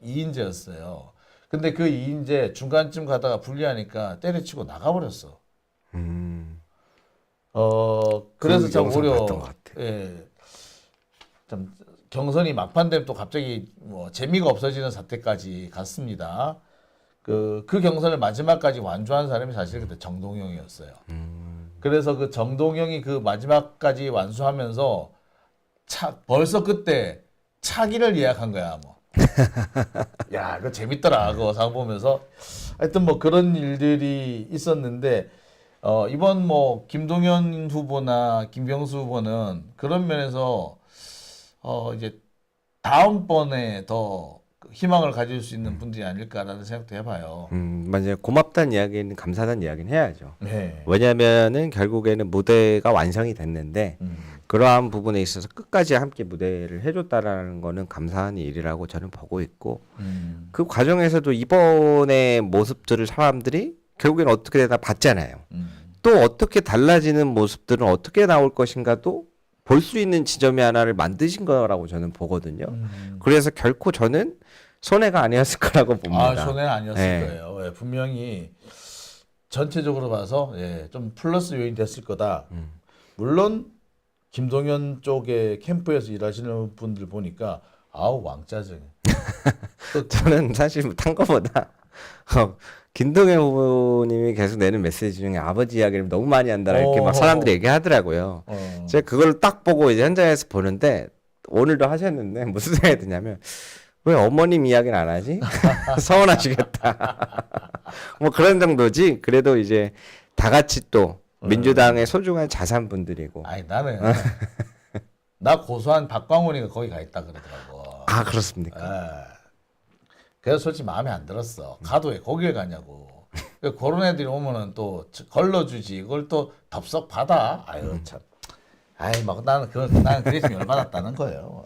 이인재였어요. 근데 그 이인재 중간쯤 가다가 불리하니까 때려치고 나가버렸어. 그래서 참 참 경선이 막판 되면 또 갑자기 뭐 재미가 없어지는 사태까지 갔습니다. 그 경선을 마지막까지 완주한 사람이 사실 그때 정동영이었어요. 그래서 그 정동영이 그 마지막까지 완수하면서 벌써 그때 차기를 예약한 거야, 뭐. 야, 그거 재밌더라, 그거 상 보면서. 하여튼 뭐 그런 일들이 있었는데, 이번 뭐 김동연 후보나 김경수 후보는 그런 면에서, 이제 다음번에 더 희망을 가질 수 있는 분들이 아닐까라는 생각도 해봐요. 맞아요. 고맙다는 이야기는 감사하다는 이야기는 해야죠. 네. 왜냐하면은 결국에는 무대가 완성이 됐는데 그러한 부분에 있어서 끝까지 함께 무대를 해줬다라는 거는 감사한 일이라고 저는 보고 있고 그 과정에서도 이번의 모습들을 사람들이 결국에는 어떻게 다 봤잖아요. 또 어떻게 달라지는 모습들은 어떻게 나올 것인가도 볼 수 있는 지점이 하나를 만드신 거라고 저는 보거든요. 그래서 결코 저는 손해가 아니었을 거라고 봅니다. 아, 손해는 아니었을 네. 거예요. 예, 분명히 전체적으로 봐서 예, 좀 플러스 요인이 됐을 거다. 물론 김동연 쪽에 캠프에서 일하시는 분들 보니까 아우 왕짜증. 저는 사실 못한 것보다 김동연 후보님이 계속 내는 메시지 중에 아버지 이야기를 너무 많이 한다 이렇게 막 사람들이 얘기하더라고요. 제가 그걸 딱 보고 이제 현장에서 보는데 오늘도 하셨는데 무슨 생각이 드냐면 왜 어머님 이야기는 안 하지? 서운하시겠다. 뭐 그런 정도지. 그래도 이제 다 같이 또 민주당의 소중한 자산분들이고. 아니 나는 나 고소한 박광훈이가 거기 가 있다 그러더라고. 아 그렇습니까? 예. 그래서 솔직히 마음에 안 들었어. 가도 왜 거기에 가냐고. 그런 애들이 오면은 또 걸러주지. 이걸 또 덥석 받아. 아유 참. 아이 막 나는 그래서 열받았다는 거예요.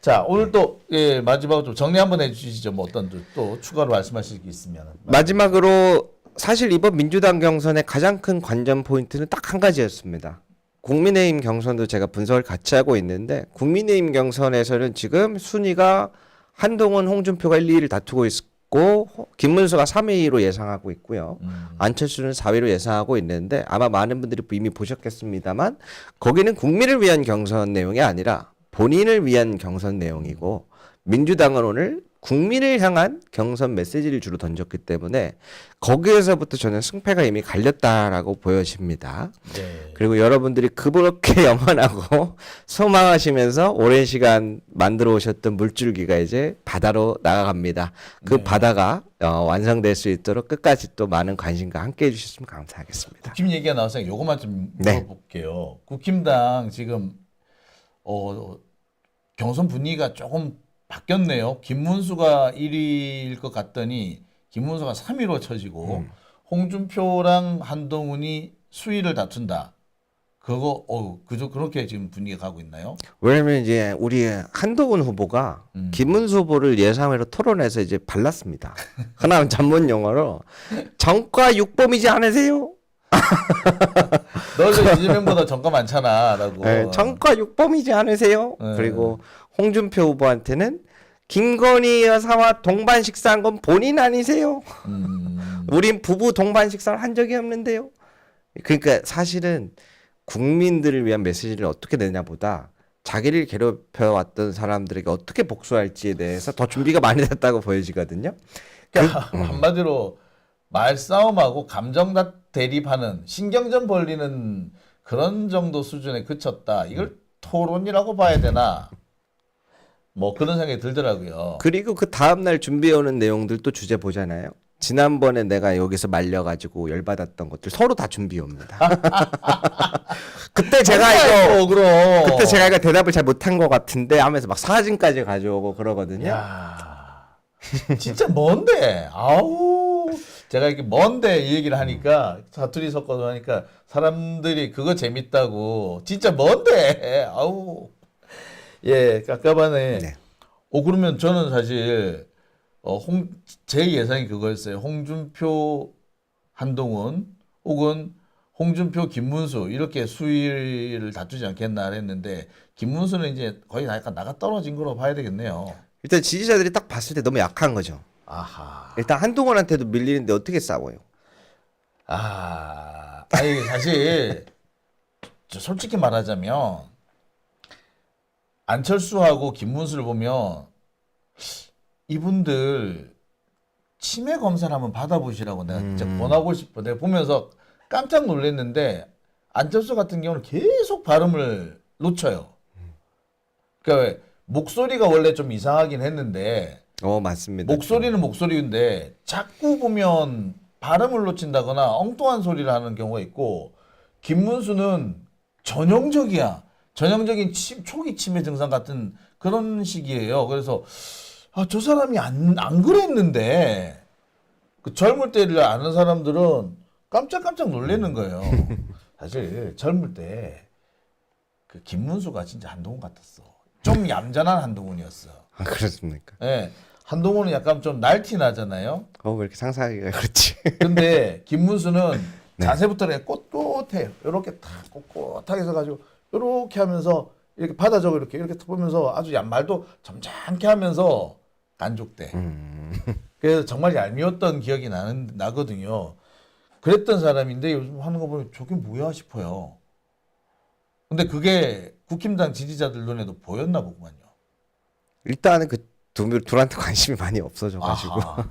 자 오늘 또 예, 마지막으로 좀 정리 한번 해주시죠. 뭐 어떤 또 추가로 말씀하실 게 있으면. 마지막으로 사실 이번 민주당 경선의 가장 큰 관전 포인트는 딱 한 가지였습니다. 국민의힘 경선도 제가 분석을 같이 하고 있는데 국민의힘 경선에서는 지금 순위가 한동훈, 홍준표가 1, 2위를 다투고 있고 김문수가 3위로 예상하고 있고요. 안철수는 4위로 예상하고 있는데 아마 많은 분들이 이미 보셨겠습니다만 거기는 국민을 위한 경선 내용이 아니라 본인을 위한 경선 내용이고 민주당은 오늘 국민을 향한 경선 메시지를 주로 던졌기 때문에 거기에서부터 저는 승패가 이미 갈렸다라고 보여집니다. 네. 그리고 여러분들이 그렇게 염원하고 소망하시면서 오랜 시간 만들어 오셨던 물줄기가 이제 바다로 나아갑니다. 그 네. 바다가 완성될 수 있도록 끝까지 또 많은 관심과 함께 해주셨으면 감사하겠습니다. 국힘 얘기가 나와서 요것만 좀 네. 물어볼게요. 국힘당 지금 경선 분위기가 조금 바뀌었네요. 김문수가 1위일 것 같더니 김문수가 3위로 쳐지고 홍준표랑 한동훈이 수위를 다툰다. 그렇게 지금 분위기가 가고 있나요? 왜냐면 이제 우리 한동훈 후보가 김문수 후보를 예상외로 토론해서 이제 발랐습니다. 하나 전문 용어로 정과 육범이지 않으세요? 너 이재명보다 정가 많잖아라고. 네, 정과 육범이지 않으세요? 네. 그리고 홍준표 후보한테는 김건희 여사와 동반 식사한 건 본인 아니세요? 우린 부부 동반 식사를 한 적이 없는데요. 그러니까 사실은 국민들을 위한 메시지를 어떻게 내냐보다 자기를 괴롭혀왔던 사람들에게 어떻게 복수할지에 대해서 더 준비가 많이 됐다고 보여지거든요. 그러니까 한마디로 말싸움하고 감정 대립하는 신경전 벌리는 그런 정도 수준에 그쳤다. 이걸 토론이라고 봐야 되나? 뭐 그런 생각이 들더라고요. 그리고 그 다음날 준비해오는 내용들도 주제 보잖아요. 지난번에 내가 여기서 말려가지고 열받았던 것들 서로 다 준비해옵니다. 그때 제가 이거 대답을 잘 못한 것 같은데 하면서 막 사진까지 가져오고 그러거든요. 야, 진짜 뭔데? 아우, 제가 이렇게 뭔데 이 얘기를 하니까 사투리 섞어서 하니까 사람들이 그거 재밌다고 진짜 뭔데? 아우, 예, 깝깝하네. 네. 그러면 저는 사실 제 예상이 그거였어요. 홍준표, 한동훈 혹은 홍준표, 김문수 이렇게 수위를 다투지 않겠나 했는데 김문수는 이제 거의 약간 나가 떨어진 거로 봐야 되겠네요. 일단 지지자들이 딱 봤을 때 너무 약한 거죠. 아하. 일단 한동훈한테도 밀리는데 어떻게 싸워요? 아니 사실 저 솔직히 말하자면 안철수하고 김문수를 보면 이분들 치매 검사를 한번 받아보시라고 내가 진짜 권하고 싶어. 내가 보면서 깜짝 놀랐는데 안철수 같은 경우는 계속 발음을 놓쳐요. 그러니까 목소리가 원래 좀 이상하긴 했는데 맞습니다. 목소리는 목소리인데 자꾸 보면 발음을 놓친다거나 엉뚱한 소리를 하는 경우가 있고 김문수는 전형적이야. 전형적인 초기 치매 증상 같은 그런 식이에요. 그래서 저 사람이 안 그랬는데 그 젊을 때를 아는 사람들은 깜짝깜짝 놀라는 거예요. 사실 젊을 때 그 김문수가 진짜 한동훈 같았어. 좀 얌전한 한동훈이었어. 아, 그렇습니까? 예. 한동훈은 약간 좀 날티나잖아요. 왜 이렇게 상상하기가 그렇지? 근데 김문수는 네. 자세부터 그냥 꼿꼿해요. 이렇게 탁 꼿꼿하게 해가지고 이렇게 하면서 이렇게 바다 저고 이렇게 탁 보면서 아주 말도 점잖게 하면서 간족대. 그래서 정말 얄미웠던 기억이 나거든요. 그랬던 사람인데 요즘 하는 거 보면 저게 뭐야 싶어요. 근데 그게 국힘당 지지자들 눈에도 보였나 보구만요. 일단은 그 둘한테 관심이 많이 없어져가지고. 아하.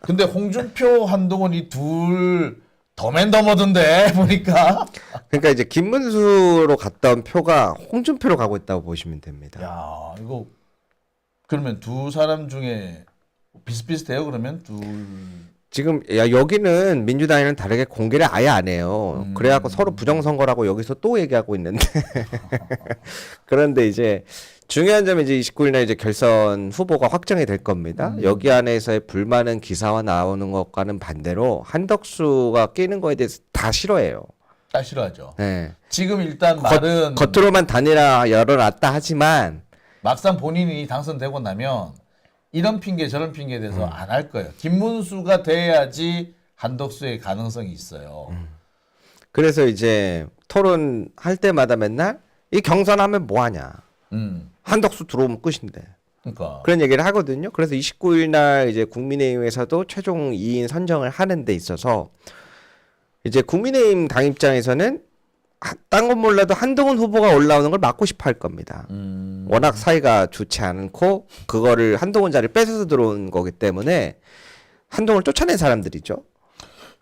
근데 홍준표, 한동훈 이 둘 더맨더머던데 보니까. 그러니까 이제 김문수로 갔다 온 표가 홍준표로 가고 있다고 보시면 됩니다. 야, 이거 그러면 두 사람 중에 비슷비슷해요? 그러면 둘. 지금 여기는 민주당이랑 다르게 공개를 아예 안 해요. 그래갖고 서로 부정선거라고 여기서 또 얘기하고 있는데. 그런데 이제 중요한 점은 이제 29일날 이제 결선 후보가 확정이 될 겁니다. 여기 안에서의 불만은 기사화 나오는 것과는 반대로 한덕수가 끼는 거에 대해서 다 싫어해요. 다 싫어하죠. 네. 지금 일단 말은 겉으로만 단일화 열어놨다 하지만 막상 본인이 당선되고 나면 이런 핑계 저런 핑계에 대해서 안 할 거예요. 김문수가 돼야지 한덕수의 가능성이 있어요. 그래서 이제 토론할 때마다 맨날 이 경선하면 뭐하냐. 한덕수 들어오면 끝인데. 그러니까 그런 얘기를 하거든요. 그래서 29일 날 이제 국민의힘에서도 최종 2인 선정을 하는 데 있어서 이제 국민의힘 당 입장에서는 딴 건 몰라도 한동훈 후보가 올라오는 걸 막고 싶어 할 겁니다. 워낙 사이가 좋지 않고 그거를 한동훈 자리를 뺏어서 들어온 거기 때문에 한동훈을 쫓아낸 사람들이죠.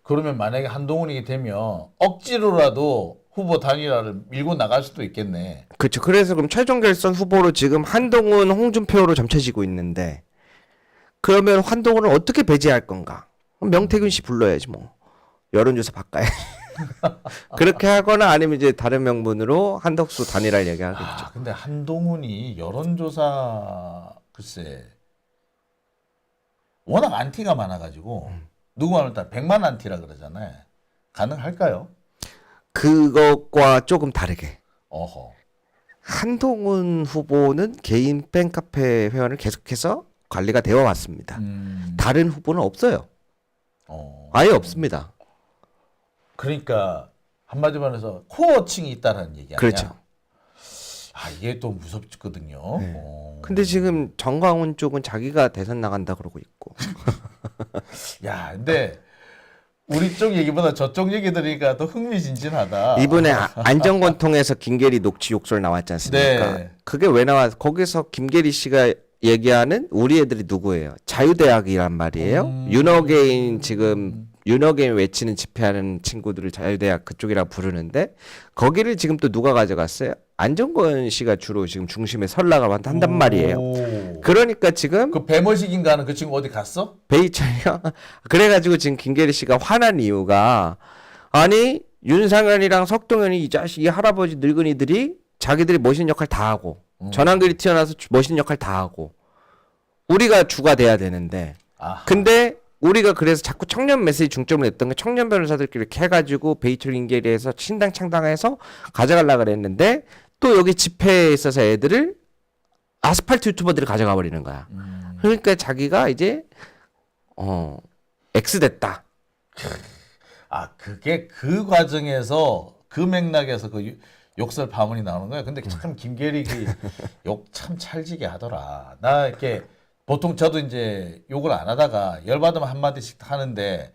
그러면 만약에 한동훈이 되면 억지로라도 후보 단일화를 밀고 나갈 수도 있겠네. 그렇죠. 그래서 그럼 최종 결선 후보로 지금 한동훈, 홍준표로 점쳐지고 있는데 그러면 한동훈을 어떻게 배제할 건가? 그럼 명태균 씨 불러야지 뭐. 여론조사 바꿔야. 그렇게 하거나 아니면 이제 다른 명분으로 한덕수 단일화를 얘기하겠죠. 근데 한동훈이 여론조사 글쎄 워낙 안티가 많아가지고 누구 말을 따라 100만 안티라 그러잖아요. 가능할까요? 그것과 조금 다르게 어허. 한동훈 후보는 개인 팬카페 회원을 계속해서 관리가 되어 왔습니다. 다른 후보는 없어요. 아예 없습니다. 그러니까 한마디로 말해서 코어층이 있다라는 얘기 아니야? 그렇죠. 이게 또 무섭거든요. 네. 근데 지금 정광훈 쪽은 자기가 대선 나간다 그러고 있고. 야, 근데 우리 쪽 얘기보다 저쪽 얘기 들으니까 더 흥미진진하다. 이번에 안정권 통해서 김계리 녹취 욕설 나왔지 않습니까? 네. 그게 왜 나왔? 거기서 김계리 씨가 얘기하는 우리 애들이 누구예요? 자유대학이란 말이에요. 윤어게인 지금 윤어게인 외치는 집회하는 친구들을 자유대학 그쪽이라고 부르는데 거기를 지금 또 누가 가져갔어요? 안정권 씨가 주로 지금 중심에 설라가 한단 말이에요. 그러니까 지금 그 배머식인가 하는 그 친구 어디 갔어? 베이철이요? 그래가지고 지금 김계리 씨가 화난 이유가 아니 윤상현이랑 석동현이 이 자식 이 할아버지 늙은이들이 자기들이 멋있는 역할 다 하고 전환길이 튀어나와서 멋있는 역할 다 하고 우리가 주가 돼야 되는데 근데 우리가 그래서 자꾸 청년 메시지 중점을 냈던 게 청년 변호사들끼리 이렇게 해가지고 베이철 김계리에서 신당 창당해서 가져가려고 그랬는데 또 여기 집회에 있어서 애들을 아스팔트 유튜버들이 가져가 버리는 거야. 그러니까 자기가 이제 X 됐다. 그게 그 과정에서 그 맥락에서 그 욕설 파문이 나오는 거예요. 근데 참 김계리 욕 참 찰지게 하더라. 나 이렇게 보통 저도 이제 욕을 안 하다가 열받으면 한마디씩 하는데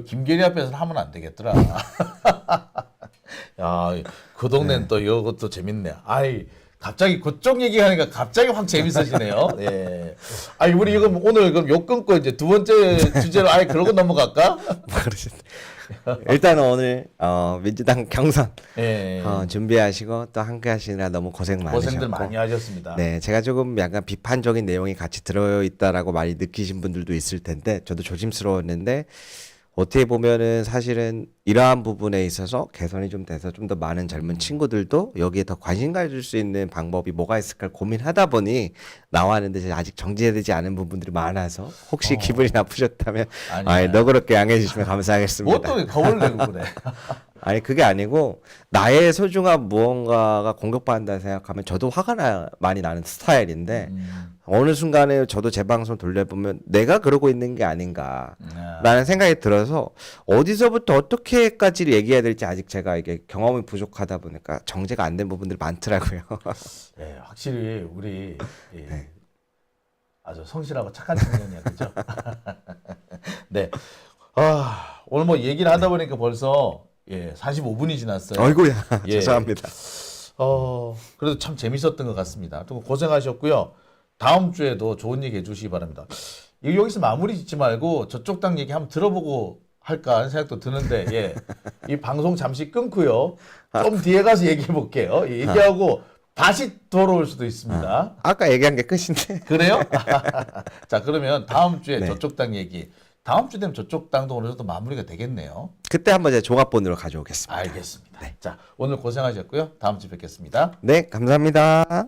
김계리 앞에서는 하면 안 되겠더라. 야, 그 동네는 또 이것도 재밌네. 갑자기 그쪽 얘기하니까 갑자기 확 재밌어지네요. 예. 우리 이거 오늘 그럼 욕 끊고 이제 두 번째 주제로 그러고 넘어갈까? 일단은 오늘 민주당 경선 예. 준비하시고 또 함께 하시느라 너무 고생 많으셨고 고생들 많이 하셨습니다. 네, 제가 조금 약간 비판적인 내용이 같이 들어있다라고 많이 느끼신 분들도 있을 텐데 저도 조심스러웠는데 어떻게 보면은 사실은 이러한 부분에 있어서 개선이 좀 돼서 좀 더 많은 젊은 친구들도 여기에 더 관심 가질 수 있는 방법이 뭐가 있을까 고민하다 보니 나왔는데 아직 정제되지 않은 부분들이 많아서 혹시 기분이 나쁘셨다면 아니야. 너그럽게 양해해 주시면 감사하겠습니다. 뭐또 겁을 내고 그래. 아니 그게 아니고 나의 소중한 무언가가 공격받는다 생각하면 저도 화가 많이 나는 스타일인데 어느 순간에 저도 제 방송 돌려보면 내가 그러고 있는 게 아닌가라는 생각이 들어서 어디서부터 어떻게까지 얘기해야 될지 아직 제가 이게 경험이 부족하다 보니까 정제가 안 된 부분들이 많더라고요. 예, 확실히 우리 아주 성실하고 착한 청년이야, 그죠? 네. 오늘 뭐 얘기를 하다 보니까 벌써 45분이 지났어요. 아이고야 예. 죄송합니다. 그래도 참 재밌었던 것 같습니다. 또 고생하셨고요. 다음 주에도 좋은 얘기 해주시기 바랍니다. 여기서 마무리 짓지 말고 저쪽 당 얘기 한번 들어보고 할까 하는 생각도 드는데, 이 방송 잠시 끊고요. 좀 뒤에 가서 얘기해 볼게요. 얘기하고 다시 돌아올 수도 있습니다. 아까 얘기한 게 끝인데. 그래요? 자, 그러면 다음 주에 네. 저쪽 당 얘기. 다음 주 되면 저쪽 당도 어느 정도 마무리가 되겠네요. 그때 한번 제가 종합본으로 가져오겠습니다. 알겠습니다. 자, 오늘 고생하셨고요. 다음 주에 뵙겠습니다. 네, 감사합니다.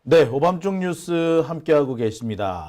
네, 오밤중 뉴스 함께하고 계십니다.